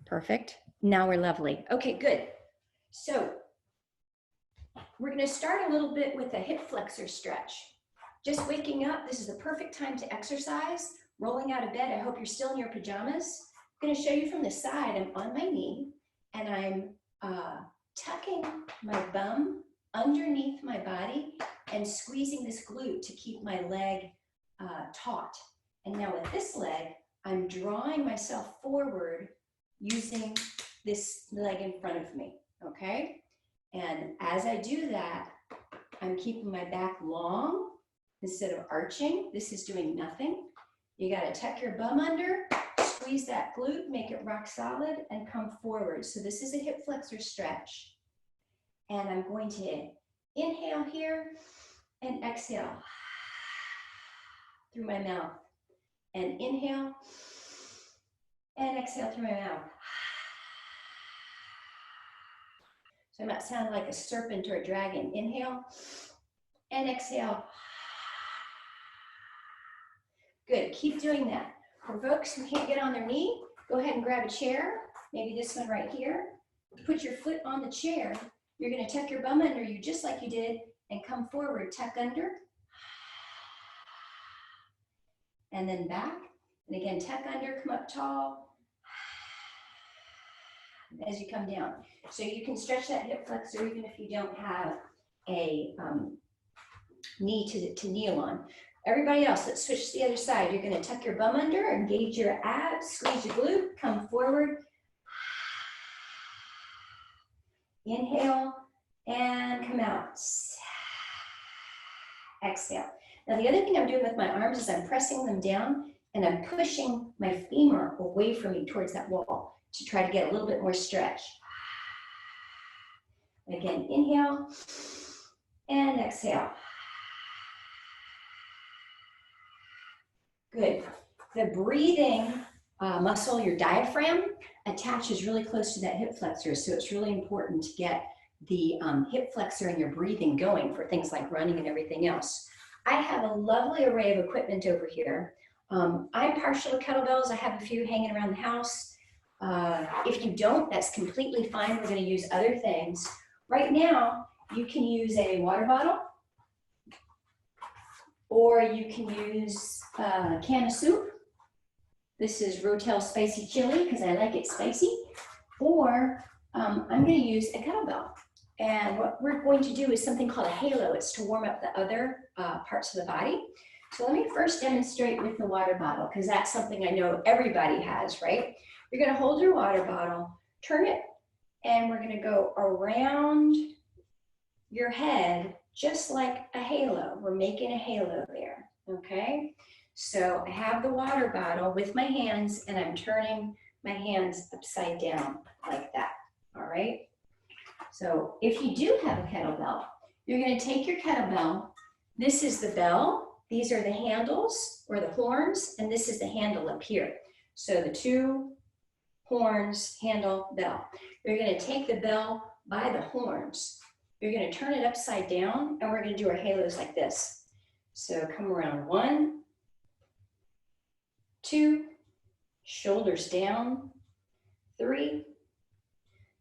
Perfect. Now we're lovely. Okay, good. So we're going to start a little bit with a hip flexor stretch. Just waking up, this is the perfect time to exercise. Rolling out of bed, I hope you're still in your pajamas. I'm going to show you from the side. I'm on my knee and I'm tucking my bum underneath my body and squeezing this glute to keep my leg taut. And now with this leg, I'm drawing myself forward using this leg in front of me, okay? And as I do that, I'm keeping my back long instead of arching. This is doing nothing. You gotta tuck your bum under, squeeze that glute, make it rock solid, and come forward. So this is a hip flexor stretch. And I'm going to inhale here and exhale through my mouth. And inhale and exhale through my mouth. So I might sound like a serpent or a dragon. Inhale and exhale. Good, keep doing that. For folks who can't get on their knee, go ahead and grab a chair, maybe this one right here. Put your foot on the chair. You're gonna tuck your bum under you just like you did and come forward, tuck under. And then back, and again, tuck under, come up tall. As you come down. So you can stretch that hip flexor even if you don't have a knee to kneel on. Everybody else, let's switch to the other side. You're going to tuck your bum under, engage your abs, squeeze your glute, come forward. Inhale and come out. Exhale. Now the other thing I'm doing with my arms is I'm pressing them down and I'm pushing my femur away from me towards that wall to try to get a little bit more stretch. Again, inhale and exhale. Good. The breathing muscle, your diaphragm, attaches really close to that hip flexor, so it's really important to get the hip flexor and your breathing going for things like running and everything else. I have a lovely array of equipment over here. I'm partial to kettlebells. I have a few hanging around the house. If you don't, that's completely fine. We're going to use other things. Right now, you can use a water bottle, or you can use a can of soup. This is Rotel Spicy Chili because I like it spicy. Or I'm going to use a kettlebell. And what we're going to do is something called a halo. It's to warm up the other parts of the body. So let me first demonstrate with the water bottle because that's something I know everybody has, right? You're going to hold your water bottle, turn it, and we're going to go around your head just like a halo. We're making a halo there, okay? So I have the water bottle with my hands and I'm turning my hands upside down like that, all right? So if you do have a kettlebell, you're going to take your kettlebell. This is the bell. These are the handles or the horns, and this is the handle up here. So the two horns, handle, bell. You're going to take the bell by the horns. You're going to turn it upside down, and we're going to do our halos like this. So come around 1, 2, shoulders down, 3.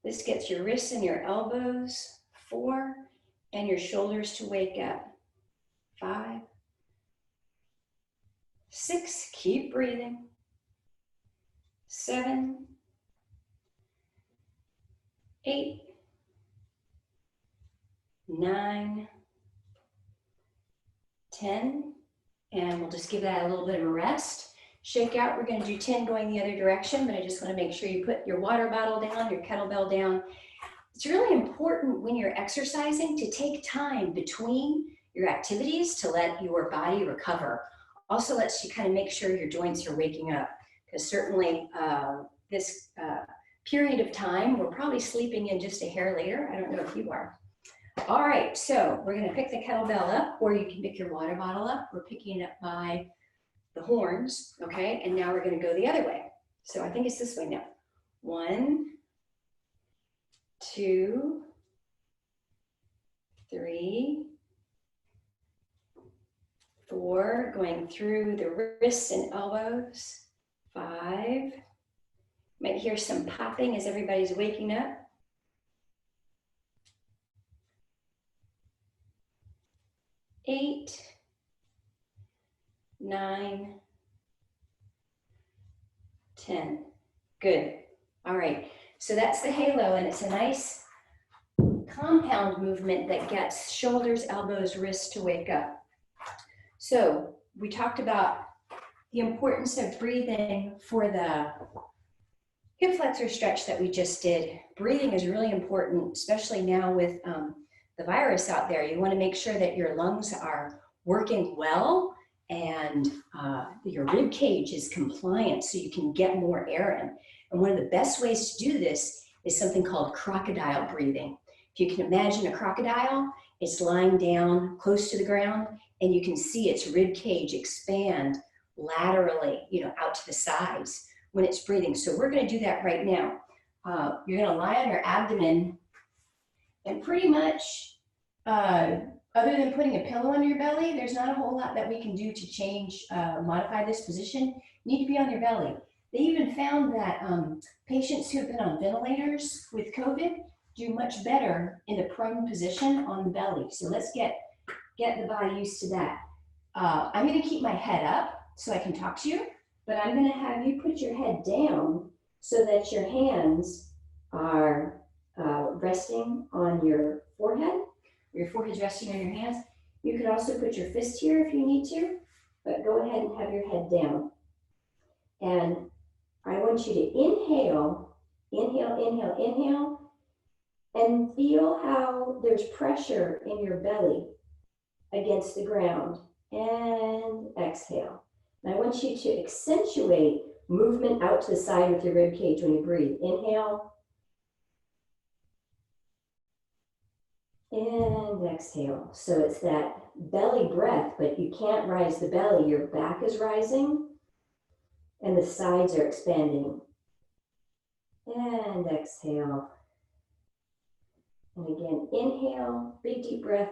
This gets your wrists and your elbows, 4, and your shoulders to wake up, 5, 6, keep breathing, 7, 8, 9, 10, and we'll just give that a little bit of a rest. Shake out, we're going to do 10 going the other direction, but I just want to make sure you put your water bottle down, your kettlebell down. It's really important when you're exercising to take time between your activities to let your body recover. Also lets you kind of make sure your joints are waking up, because certainly this period of time, we're probably sleeping in just a hair later. I don't know if you are. All right, so we're going to pick the kettlebell up, or you can pick your water bottle up. We're picking it up by the horns, okay? And now we're going to go the other way. So I think it's this way now. 1, 2, 3, 4, going through the wrists and elbows, 5, Might hear some popping as everybody's waking up. 8, 9, 10. Good. All right. So that's the halo, and it's a nice compound movement that gets shoulders, elbows, wrists to wake up. So we talked about the importance of breathing for the hip flexor stretch that we just did. Breathing is really important, especially now with the virus out there. You want to make sure that your lungs are working well and your rib cage is compliant so you can get more air in. And one of the best ways to do this is something called crocodile breathing. If you can imagine a crocodile, it's lying down close to the ground and you can see its rib cage expand laterally, out to the sides when it's breathing. So we're going to do that right now. You're going to lie on your abdomen and pretty much, other than putting a pillow under your belly, there's not a whole lot that we can do to change, modify this position. You need to be on your belly. They even found that patients who have been on ventilators with COVID do much better in the prone position on the belly. So let's get the body used to that. I'm going to keep my head up so I can talk to you, but I'm going to have you put your head down so that your hands are resting on your forehead. Your forehead's resting on your hands. You could also put your fist here if you need to, but go ahead and have your head down. And I want you to inhale, and feel how there's pressure in your belly against the ground. And exhale. And I want you to accentuate movement out to the side with your rib cage when you breathe. Inhale. And exhale. So it's that belly breath, but you can't rise the belly. Your back is rising and the sides are expanding. And exhale. And again, inhale, big deep breath.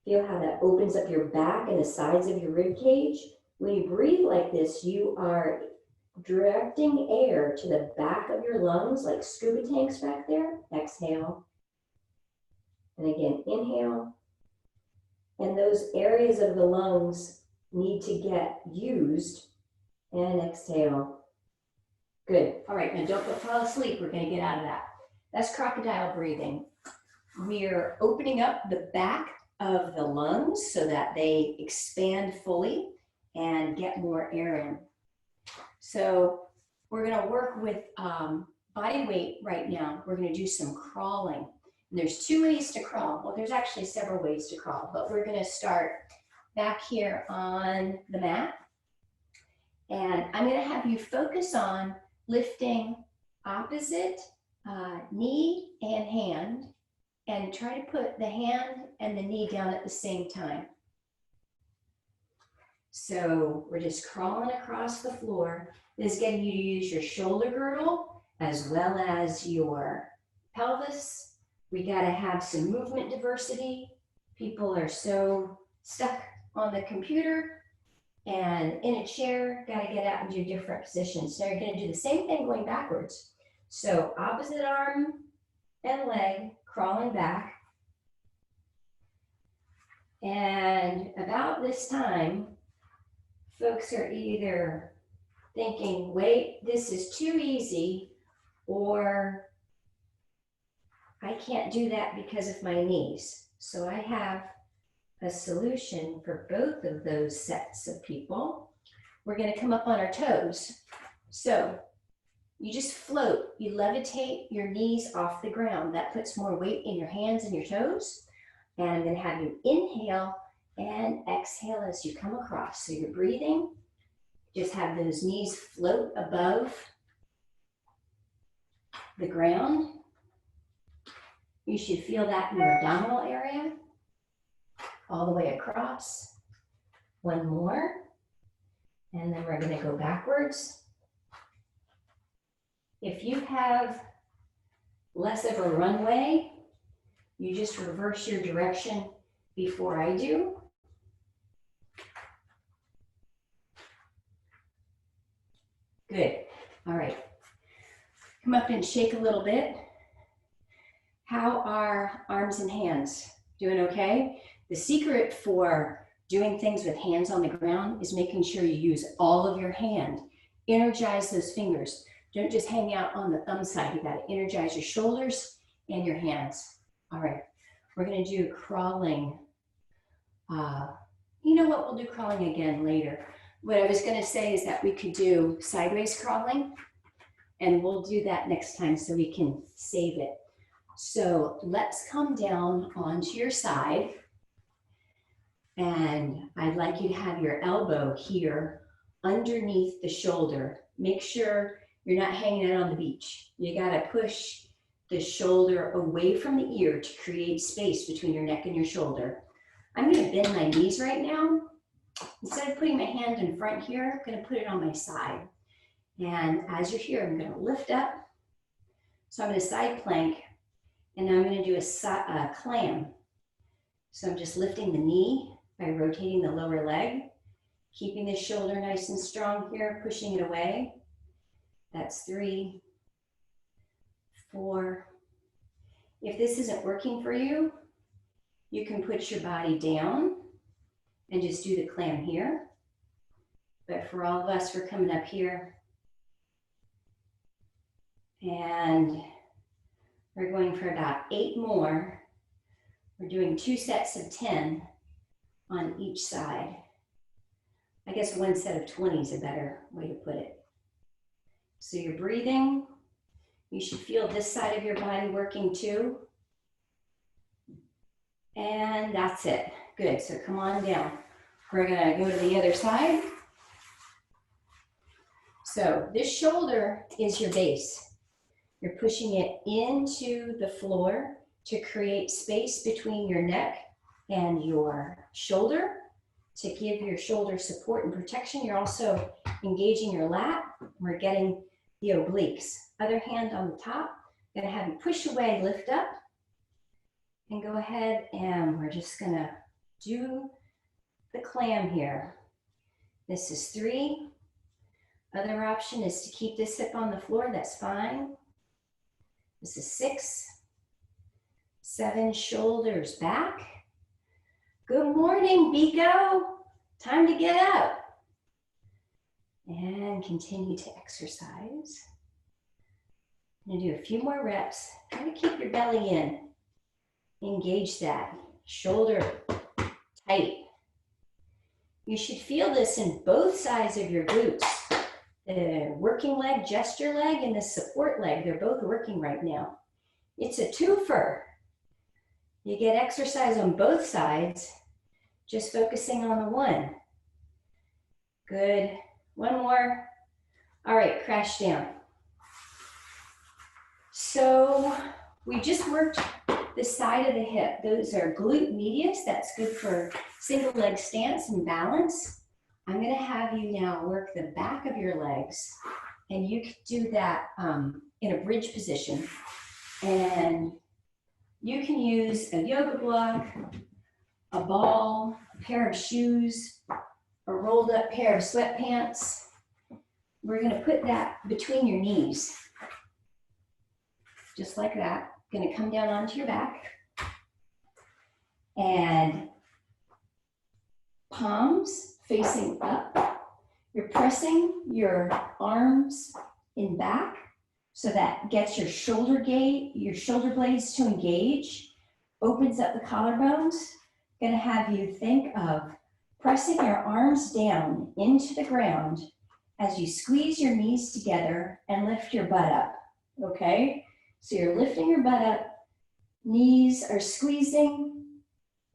Feel how that opens up your back and the sides of your rib cage. When you breathe like this, you are directing air to the back of your lungs like scuba tanks back there. Exhale. And again, inhale. And those areas of the lungs need to get used. And exhale. Good. All right, now don't fall asleep. We're going to get out of that. That's crocodile breathing. We're opening up the back of the lungs so that they expand fully and get more air in. So we're going to work with body weight right now. We're going to do some crawling. And there's 2 ways to crawl. Well, there's actually several ways to crawl, but we're going to start back here on the mat. And I'm going to have you focus on lifting opposite knee and hand, and try to put the hand and the knee down at the same time. So we're just crawling across the floor. This is getting you to use your shoulder girdle as well as your pelvis. We got to have some movement diversity. People are so stuck on the computer and in a chair, got to get out and do different positions. So you're going to do the same thing going backwards. So opposite arm and leg, crawling back. And about this time, folks are either thinking, wait, this is too easy, or I can't do that because of my knees. So I have a solution for both of those sets of people. We're going to come up on our toes. So you just float, you levitate your knees off the ground. That puts more weight in your hands and your toes. And I'm going to have you inhale and exhale as you come across. So you're breathing, just have those knees float above the ground. You should feel that in your abdominal area, all the way across. One more, and then we're going to go backwards. If you have less of a runway, you just reverse your direction before I do. Good. All right. Come up and shake a little bit. How are arms and hands? Doing okay? The secret for doing things with hands on the ground is making sure you use all of your hand. Energize those fingers. Don't just hang out on the thumb side. You got to energize your shoulders and your hands. All right, we're going to do crawling. You know what? We'll do crawling again later. What I was going to say is that we could do sideways crawling, and we'll do that next time so we can save it. So let's come down onto your side, and I'd like you to have your elbow here underneath the shoulder. Make sure you're not hanging out on the beach. You got to push the shoulder away from the ear to create space between your neck and your shoulder. I'm going to bend my knees right now. Instead of putting my hand in front here, I'm going to put it on my side. And as you're here, I'm going to lift up. So I'm going to side plank. And now I'm going to do a clam. So I'm just lifting the knee by rotating the lower leg, keeping the shoulder nice and strong here, pushing it away. That's 3, 4. If this isn't working for you, you can put your body down and just do the clam here. But for all of us, we're coming up here. And we're going for about 8 more. We're doing 2 sets of 10 on each side. I guess 1 set of 20 is a better way to put it. So you're breathing. You should feel this side of your body working too. And that's it. Good. So come on down. We're going to go to the other side. So this shoulder is your base. You're pushing it into the floor to create space between your neck and your shoulder to give your shoulder support and protection. You're also engaging your lat. We're getting the obliques. Other hand on the top. I'm going to have you push away, lift up, and go ahead, and we're just going to do the clam here. This is 3. Other option is to keep this hip on the floor. That's fine. This is 6, 7, shoulders back. Good morning, Biko. Time to get up. And continue to exercise. I'm gonna do a few more reps. Try to keep your belly in. Engage that. Shoulder tight. You should feel this in both sides of your glutes. The working leg, gesture leg, and the support leg, they're both working right now. It's a twofer. You get exercise on both sides, just focusing on the one. Good. 1 more. All right, crash down. So we just worked the side of the hip. Those are glute medius. That's good for single leg stance and balance. I'm going to have you now work the back of your legs, and you can do that in a bridge position. And you can use a yoga block, a ball, a pair of shoes, a rolled up pair of sweatpants. We're going to put that between your knees, just like that. Going to come down onto your back, and palms facing up. You're pressing your arms in back so that gets your shoulder blades to engage, opens up the collarbones. Going to have you think of pressing your arms down into the ground as you squeeze your knees together and lift your butt up, okay? So you're lifting your butt up, knees are squeezing,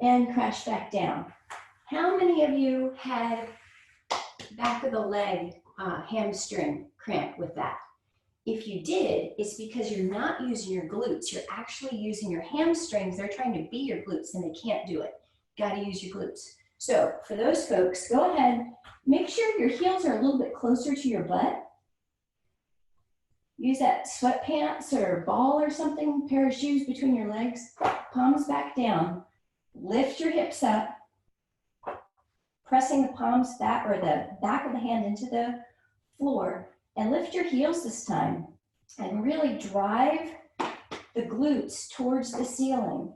and crash back down. How many of you had back of the leg hamstring cramp with that? If you did, it's because you're not using your glutes. You're actually using your hamstrings. They're trying to be your glutes and they can't do it. Got to use your glutes. So for those folks, go ahead, make sure your heels are a little bit closer to your butt. Use that sweatpants or ball or something, pair of shoes between your legs, palms back down. Lift your hips up, pressing the palms back or the back of the hand into the floor, and lift your heels this time. and really drive the glutes towards the ceiling.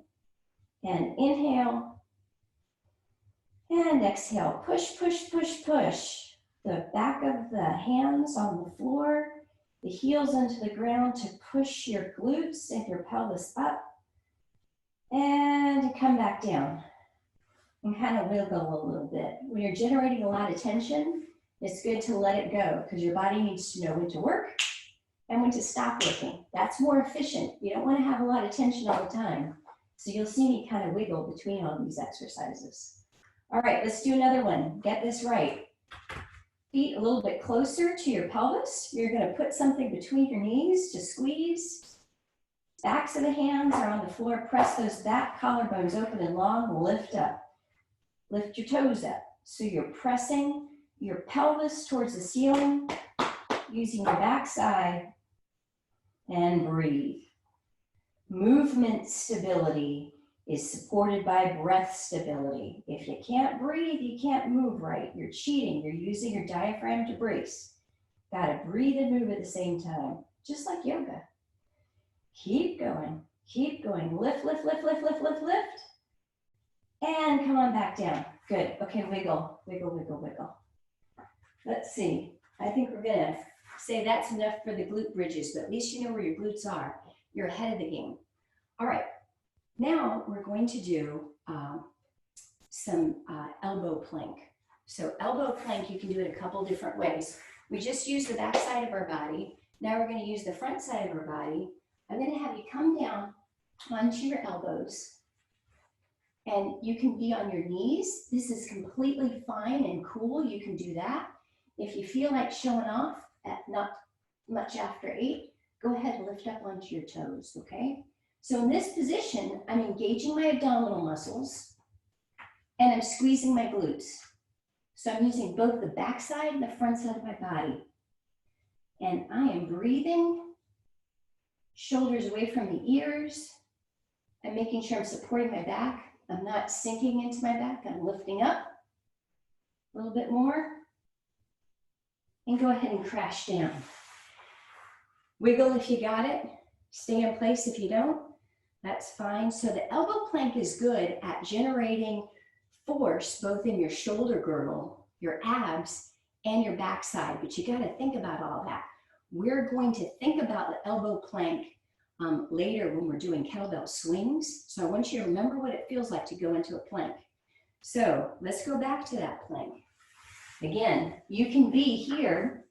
And inhale and exhale. Push, push, push, push. The back of the hands on the floor, the heels into the ground to push your glutes and your pelvis up. And come back down. And kind of wiggle a little bit. When you're generating a lot of tension, it's good to let it go because your body needs to know when to work and when to stop working. That's more efficient. You don't want to have a lot of tension all the time. So you'll see me kind of wiggle between all these exercises. All right, let's do another one. Get this right. Feet a little bit closer to your pelvis. You're going to put something between your knees to squeeze. Backs of the hands are on the floor. Press those back collarbones open and long. Lift up. Lift your toes up. So you're pressing your pelvis towards the ceiling, using your backside, and breathe. Movement stability is supported by breath stability. If you can't breathe, you can't move right. You're cheating. You're using your diaphragm to brace. Got to breathe and move at the same time, just like yoga. Keep going. Keep going. Lift, lift, lift, lift, lift, lift, lift. And come on back down. Good. Okay, wiggle, wiggle, wiggle, wiggle. Let's see. I think we're going to say that's enough for the glute bridges, but at least you know where your glutes are. You're ahead of the game. All right. Now we're going to do some elbow plank. So elbow plank, you can do it a couple different ways. We just used the back side of our body. Now we're going to use the front side of our body. I'm going to have you come down onto your elbows. And you can be on your knees. This is completely fine and cool. You can do that. If you feel like showing off at not much after 8, go ahead and lift up onto your toes, okay? So in this position, I'm engaging my abdominal muscles and I'm squeezing my glutes. So I'm using both the back side and the front side of my body. And I am breathing, shoulders away from the ears. I'm making sure I'm supporting my back. I'm not sinking into my back. I'm lifting up a little bit more. And go ahead and crash down. Wiggle if you got it. Stay in place if you don't. That's fine. So the elbow plank is good at generating force both in your shoulder girdle, your abs, and your backside. But you got to think about all that. We're going to think about the elbow plank later when we're doing kettlebell swings. So I want you to remember what it feels like to go into a plank. So let's go back to that plank. Again, you can be here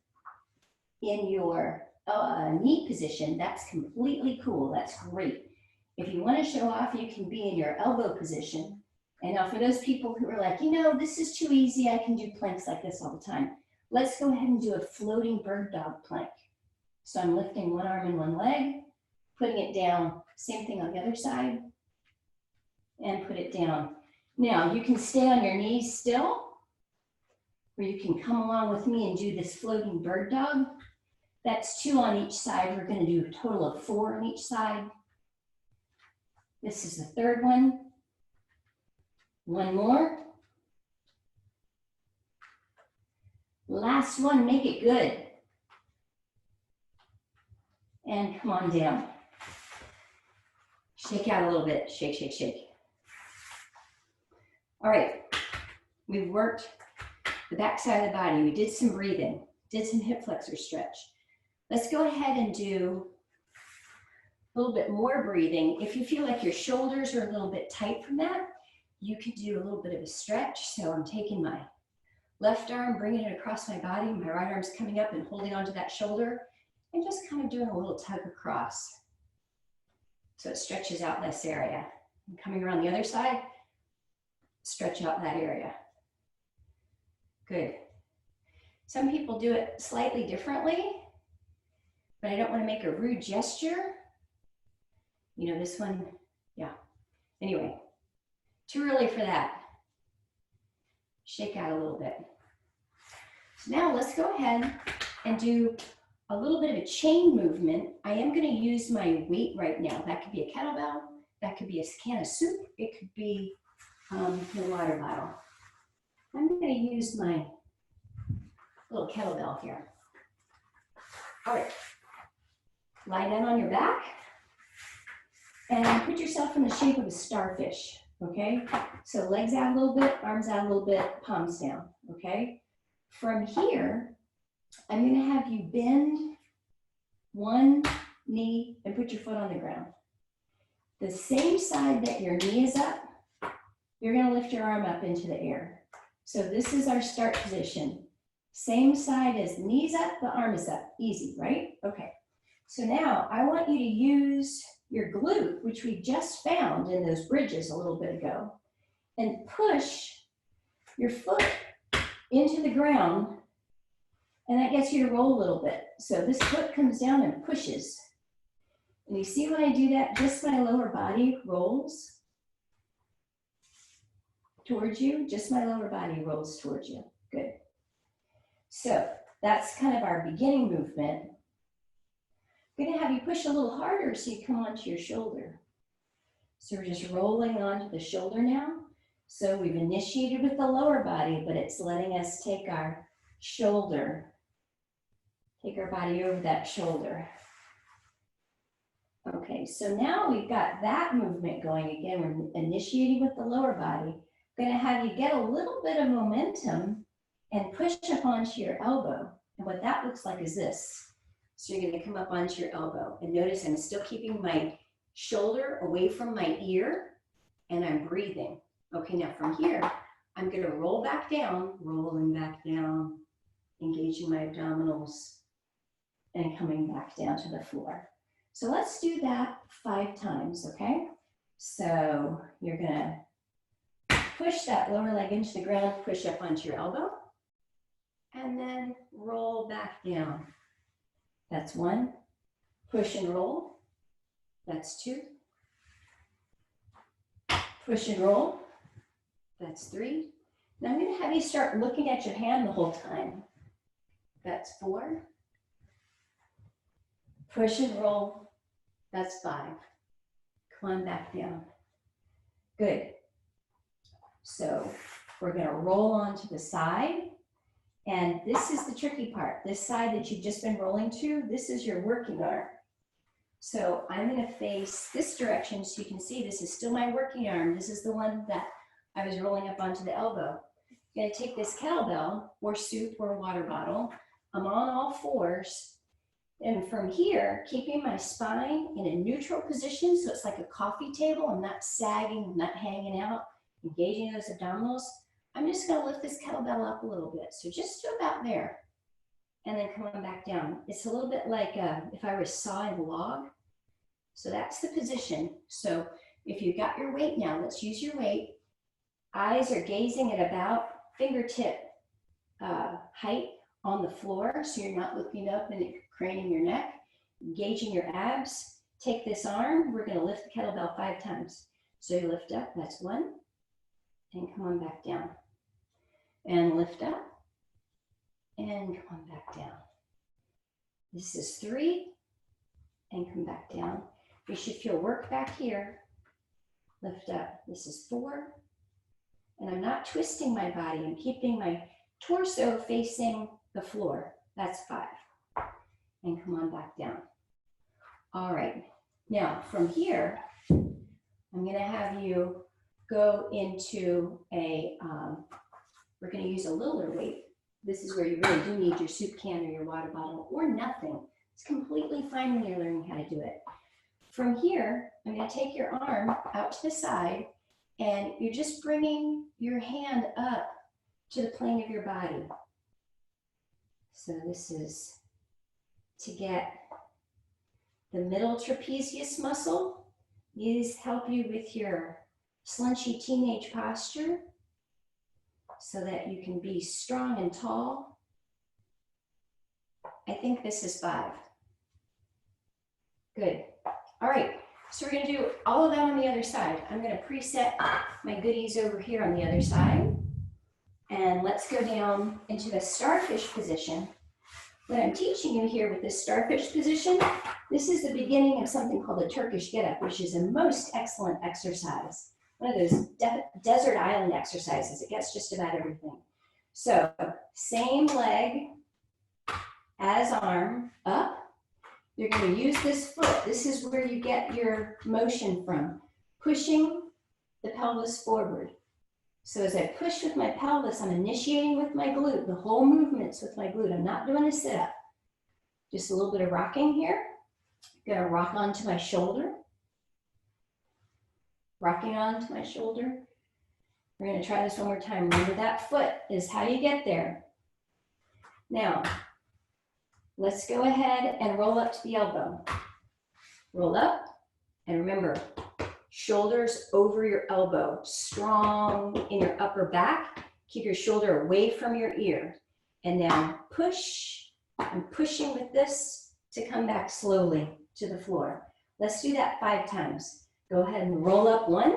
in your knee position. That's completely cool. That's great. If you want to show off, you can be in your elbow position. And now for those people who are like, you know, this is too easy. I can do planks like this all the time. Let's go ahead and do a floating bird dog plank. So I'm lifting one arm and one leg, putting it down. Same thing on the other side. And put it down. Now you can stay on your knees still, or you can come along with me and do this floating bird dog. That's 2 on each side. We're going to do a total of 4 on each side. This is the third one. One more. Last one, make it good. And come on down. Shake out a little bit. Shake, shake, shake. All right. We've worked the back side of the body. We did some breathing, did some hip flexor stretch. Let's go ahead and do a little bit more breathing. If you feel like your shoulders are a little bit tight from that, you can do a little bit of a stretch. So I'm taking my left arm, bringing it across my body. My right arm's coming up and holding onto that shoulder and just kind of doing a little tug across. So it stretches out this area. And coming around the other side, stretch out that area. Good. Some people do it slightly differently, but I don't want to make a rude gesture. You know, this one, yeah. Anyway, too early for that. Shake out a little bit. So now let's go ahead and do a little bit of a chain movement. I am going to use my weight right now. That could be a kettlebell. That could be a can of soup. It could be the water bottle. I'm going to use my little kettlebell here. All right. lie down on your back and put yourself in the shape of a starfish, okay? So legs out a little bit, arms out a little bit, palms down, okay? From here, I'm gonna have you bend one knee and put your foot on the ground. The same side that your knee is up, you're gonna lift your arm up into the air. So this is our start position. Same side as knees up, the arm is up. Easy, right? Okay. So now I want you to use your glute, which we just found in those bridges a little bit ago, and push your foot into the ground, and that gets you to roll a little bit. So this foot comes down and pushes. And you see when I do that, just my lower body rolls towards you, just my lower body rolls towards you. Good. So that's kind of our beginning movement. I'm gonna have you push a little harder so you come onto your shoulder. So we're just rolling onto the shoulder now. So we've initiated with the lower body, but it's letting us take our shoulder, take our body over that shoulder. Okay, so now we've got that movement going again. We're initiating with the lower body. I'm gonna have you get a little bit of momentum and push up onto your elbow. And what that looks like is this. So you're gonna come up onto your elbow, and notice I'm still keeping my shoulder away from my ear, and I'm breathing. Okay, now from here, I'm gonna roll back down, rolling back down, engaging my abdominals, and coming back down to the floor. So let's do that 5 times, okay? So you're gonna push that lower leg into the ground, push up onto your elbow, and then roll back down. That's 1. Push and roll. That's 2. Push and roll. That's 3. Now I'm going to have you start looking at your hand the whole time. That's 4. Push and roll. That's 5. Come on back down. Good. So we're going to roll onto the side. And this is the tricky part. This side that you've just been rolling to, this is your working arm. So I'm going to face this direction so you can see this is still my working arm. This is the one that I was rolling up onto the elbow. I'm going to take this kettlebell or soup or water bottle. I'm on all fours. And from here, keeping my spine in a neutral position, so it's like a coffee table. I'm not sagging, I'm not hanging out, engaging those abdominals. I'm just going to lift this kettlebell up a little bit. So just to about there. And then come on back down. It's a little bit like if I was sawing a log. So that's the position. So if you've got your weight now, let's use your weight. Eyes are gazing at about fingertip height on the floor. So you're not looking up and craning your neck. Engaging your abs. Take this arm. We're going to lift the kettlebell 5 times. So you lift up. That's 1. And come on back down. And lift up, and come on back down. This is 3, and come back down. You should feel work back here. Lift up. This is 4, and I'm not twisting my body. I'm keeping my torso facing the floor. That's 5, and come on back down. All right. Now, from here, I'm going to have you go into a we're going to use a littler weight. This is where you really do need your soup can or your water bottle or nothing. It's completely fine when you're learning how to do it. From here, I'm going to take your arm out to the side, and you're just bringing your hand up to the plane of your body. So this is to get the middle trapezius muscle. These help you with your slunchy teenage posture, so that you can be strong and tall. I think this is 5. Good. All right, so we're going to do all of that on the other side. I'm going to preset my goodies over here on the other side. And let's go down into the starfish position. What I'm teaching you here with this starfish position, this is the beginning of something called a Turkish get-up, which is a most excellent exercise. One of those desert island exercises. It gets just about everything. So same leg as arm up, You're going to use this foot. This is where you get your motion from, pushing the pelvis forward. So as I push with my pelvis, I'm initiating with my glute. The whole movement's with my glute. I'm not doing a sit-up. Just a little bit of rocking here. I'm going to rock onto my shoulder. Rocking onto my shoulder. We're going to try this one more time. Remember, that foot is how you get there. Now, let's go ahead and roll up to the elbow. Roll up, and remember, shoulders over your elbow, strong in your upper back. Keep your shoulder away from your ear. And now push. I'm pushing with this to come back slowly to the floor. Let's do that 5 times. Go ahead and roll up 1,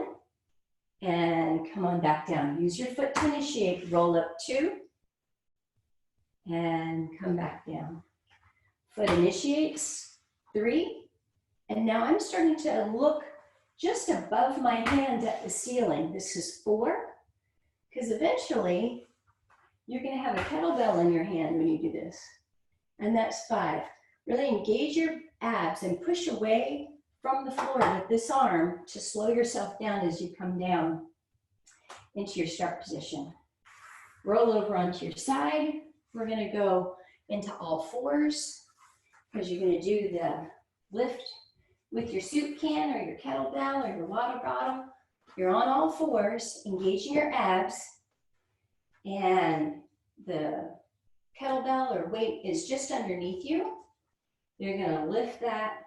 and come on back down. Use your foot to initiate. Roll up 2, and come back down. Foot initiates, 3, and now I'm starting to look just above my hand at the ceiling. This is 4, because eventually you're going to have a kettlebell in your hand when you do this. And that's 5. Really engage your abs and push away from the floor with this arm to slow yourself down as you come down into your start position. Roll over onto your side. We're going to go into all 4s, because you're going to do the lift with your soup can or your kettlebell or your water bottle. You're on all 4s, engaging your abs, and the kettlebell or weight is just underneath you. You're going to lift that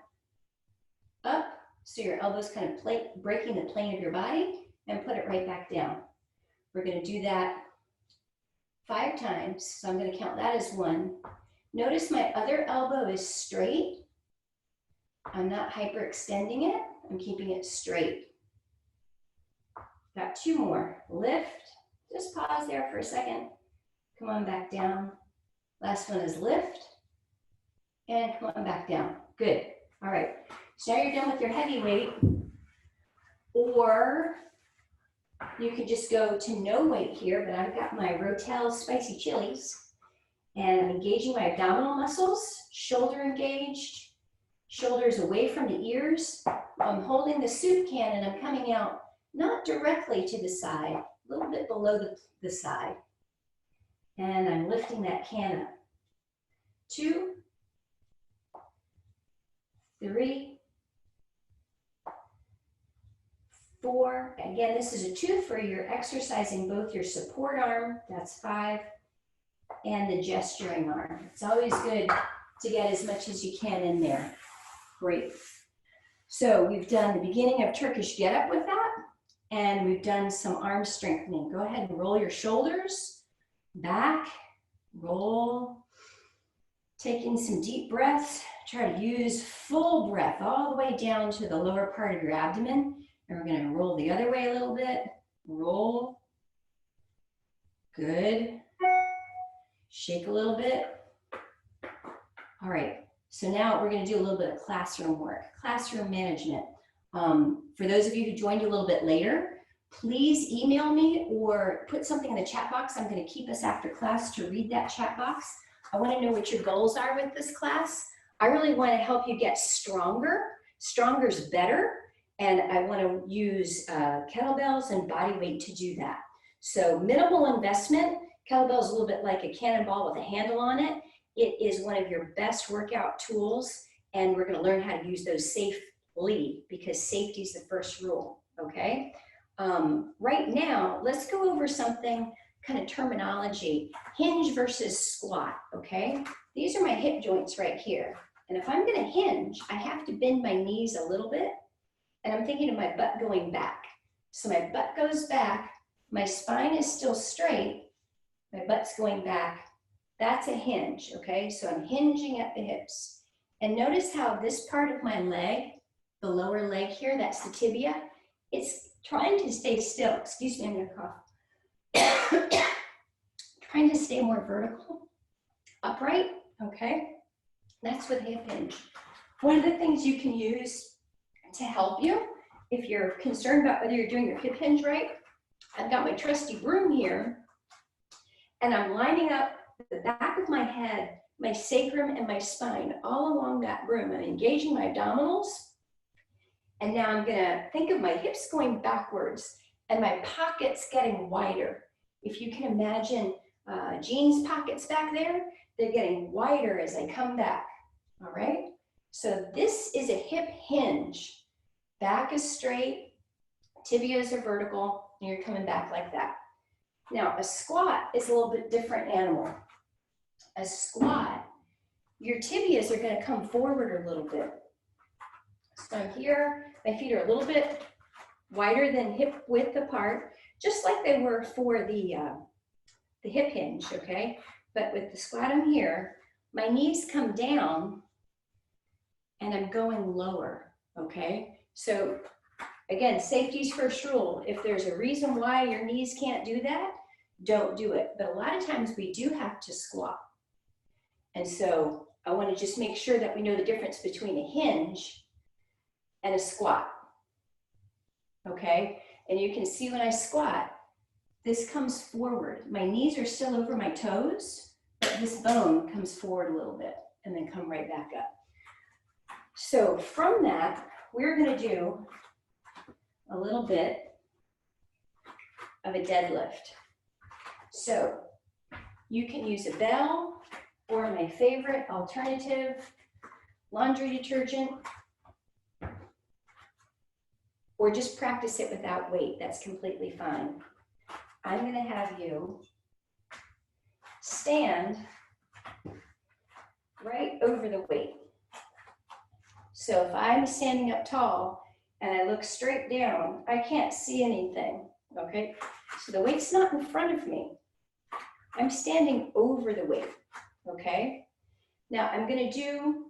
up so your elbows kind of breaking the plane of your body, and put it right back down. We're going to do that 5 times. So I'm going to count that as 1. Notice my other elbow is straight. I'm not hyperextending it. I'm keeping it straight. Got 2 more. Lift. Just pause there for a second. Come on back down. Last one is lift. And come on back down. Good. All right. So now you're done with your heavy weight. Or you could just go to no weight here, but I've got my Rotel spicy chilies. And I'm engaging my abdominal muscles, shoulder engaged, shoulders away from the ears. I'm holding the soup can and I'm coming out not directly to the side, a little bit below the side. And I'm lifting that can up. 2, 3, 4. Again, this is a 2 for you're exercising both your support arm, that's 5, and the gesturing arm. It's always good to get as much as you can in there. Great. So we've done the beginning of Turkish get up with that, and we've done some arm strengthening. Go ahead and roll your shoulders back, roll, taking some deep breaths. Try to use full breath all the way down to the lower part of your abdomen. And we're going to roll the other way a little bit. Roll. Good. Shake a little bit. All right. So now we're going to do a little bit of classroom work, classroom management. For those of you who joined a little bit later, please email me or put something in the chat box. I'm going to keep us after class to read that chat box. I want to know what your goals are with this class. I really want to help you get stronger. Stronger is better. And I want to use kettlebells and body weight to do that. So minimal investment. Kettlebell is a little bit like a cannonball with a handle on it. It is one of your best workout tools, and we're going to learn how to use those safely, because safety is the first rule, okay? Right now, let's go over something, kind of terminology, hinge versus squat, okay? These are my hip joints right here. And if I'm going to hinge, I have to bend my knees a little bit. And I'm thinking of my butt going back. So my butt goes back, my spine is still straight, my butt's going back. That's a hinge, okay? So I'm hinging at the hips. And notice how this part of my leg, the lower leg here, that's the tibia, it's trying to stay still. Excuse me, I'm gonna cough. Trying to stay more vertical, upright, okay? That's with hip hinge. One of the things you can use to help you, if you're concerned about whether you're doing your hip hinge right, I've got my trusty broom here, and I'm lining up the back of my head my sacrum and my spine all along that room. I'm engaging my abdominals. And now I'm gonna think of my hips going backwards and my pockets getting wider. If you can imagine jeans pockets back there, they're getting wider as I come back, all right? So this is a hip hinge. Back is straight, tibias are vertical, and you're coming back like that. Now, a squat is a little bit different animal. A squat, your tibias are gonna come forward a little bit. So I'm here, my feet are a little bit wider than hip width apart, just like they were for the hip hinge, okay? But with the squat, I'm here, my knees come down and I'm going lower, okay? So again, safety's first rule. If there's a reason why your knees can't do that, don't do it. But a lot of times we do have to squat. And so I want to just make sure that we know the difference between a hinge and a squat, okay? And you can see when I squat, this comes forward. My knees are still over my toes, but this bone comes forward a little bit and then come right back up. So from that, we're gonna do a little bit of a deadlift. So you can use a bell or my favorite alternative, laundry detergent, or just practice it without weight. That's completely fine. I'm gonna have you stand right over the weight. So if I'm standing up tall and I look straight down, I can't see anything, okay? So the weight's not in front of me. I'm standing over the weight, okay? Now I'm gonna do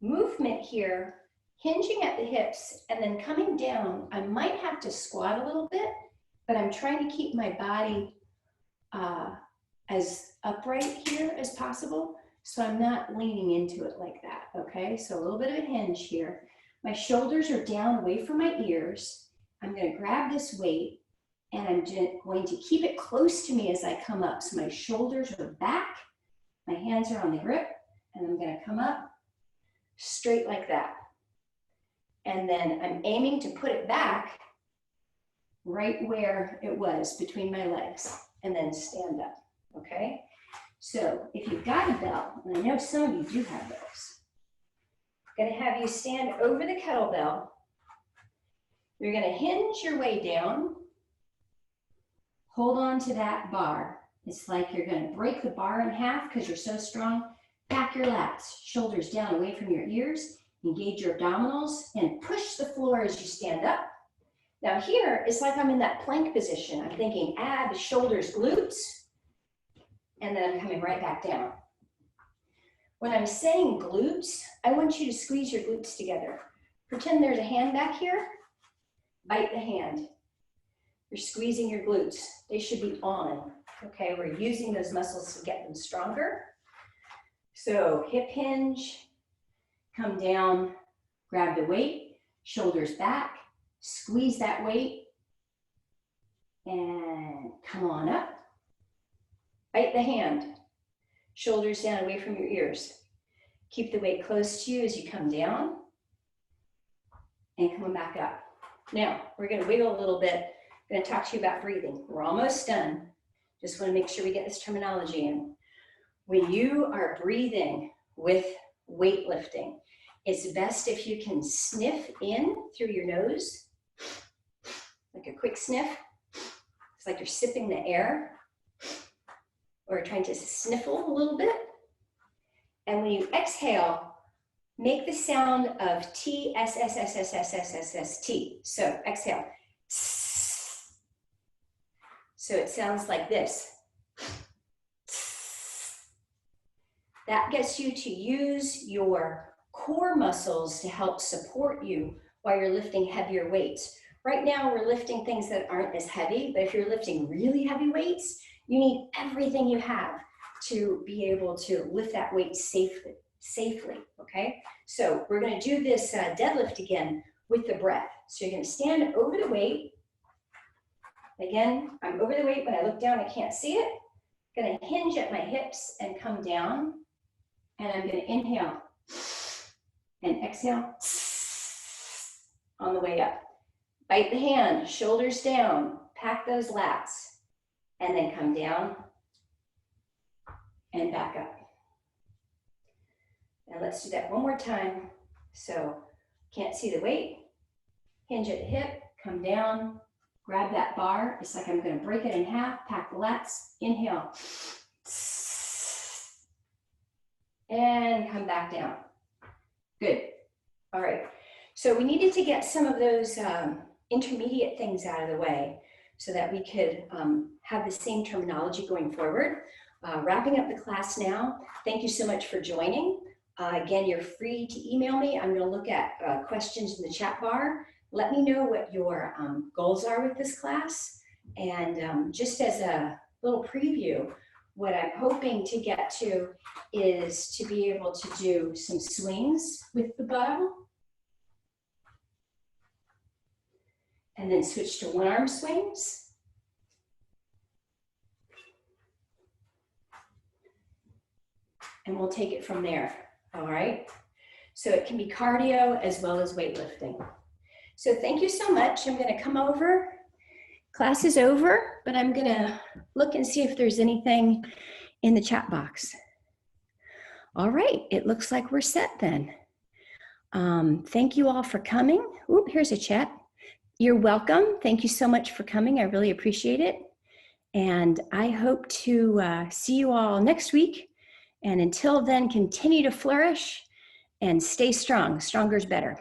movement here, hinging at the hips and then coming down. I might have to squat a little bit, but I'm trying to keep my body as upright here as possible, so I'm not leaning into it like that, okay? So a little bit of a hinge here. My shoulders are down away from my ears. I'm gonna grab this weight and I'm going to keep it close to me as I come up. So my shoulders are back, my hands are on the grip, and I'm gonna come up straight like that. And then I'm aiming to put it back right where it was between my legs and then stand up, okay? So if you've got a bell, and I know some of you do have those, I'm gonna have you stand over the kettlebell. You're gonna hinge your way down, hold on to that bar. It's like you're gonna break the bar in half because you're so strong. Back your lats, shoulders down away from your ears, engage your abdominals and push the floor as you stand up. Now here, it's like I'm in that plank position. I'm thinking abs, shoulders, glutes, and then I'm coming right back down. When I'm saying glutes, I want you to squeeze your glutes together. Pretend there's a hand back here, bite the hand. You're squeezing your glutes. They should be on, okay? We're using those muscles to get them stronger. So hip hinge, come down, grab the weight, shoulders back, squeeze that weight, and come on up. Bite the hand, shoulders down away from your ears. Keep the weight close to you as you come down, and come back up. Now, we're gonna wiggle a little bit. I'm gonna talk to you about breathing. We're almost done. Just wanna make sure we get this terminology in. When you are breathing with weightlifting, it's best if you can sniff in through your nose, like a quick sniff. It's like you're sipping the air or trying to sniffle a little bit. And when you exhale, make the sound of T, S, S, S, S, S, S, S, S, T. So exhale. So it sounds like this. That gets you to use your core muscles to help support you while you're lifting heavier weights. Right now, we're lifting things that aren't as heavy, but if you're lifting really heavy weights, you need everything you have to be able to lift that weight safely, okay? So we're gonna do this deadlift again with the breath. So you're gonna stand over the weight. Again, I'm over the weight, but I look down, I can't see it. Gonna hinge at my hips and come down. And I'm gonna inhale and exhale on the way up. Bite the hand, shoulders down, pack those lats, and then come down and back up. And let's do that one more time. So can't see the weight, hinge at the hip, come down, grab that bar. It's like I'm gonna break it in half, pack the lats, inhale, and come back down. Good. All right. So we needed to get some of those intermediate things out of the way so that we could have the same terminology going forward. Wrapping up the class now. Thank you so much for joining. Again, you're free to email me. I'm going to look at questions in the chat bar. Let me know what your goals are with this class. And just as a little preview, what I'm hoping to get to is to be able to do some swings with the bow. And then switch to one arm swings. And we'll take it from there, all right? So it can be cardio as well as weightlifting. So thank you so much. I'm gonna come over. Class is over, but I'm gonna look and see if there's anything in the chat box. All right, it looks like we're set then. Thank you all for coming. Oop, here's a chat. You're welcome. Thank you so much for coming. I really appreciate it. And I hope to see you all next week. And until then, continue to flourish and stay strong. Stronger is better.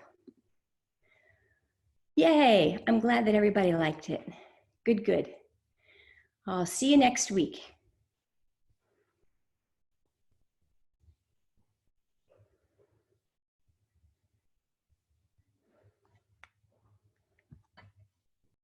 Yay. I'm glad that everybody liked it. Good, good. I'll see you next week.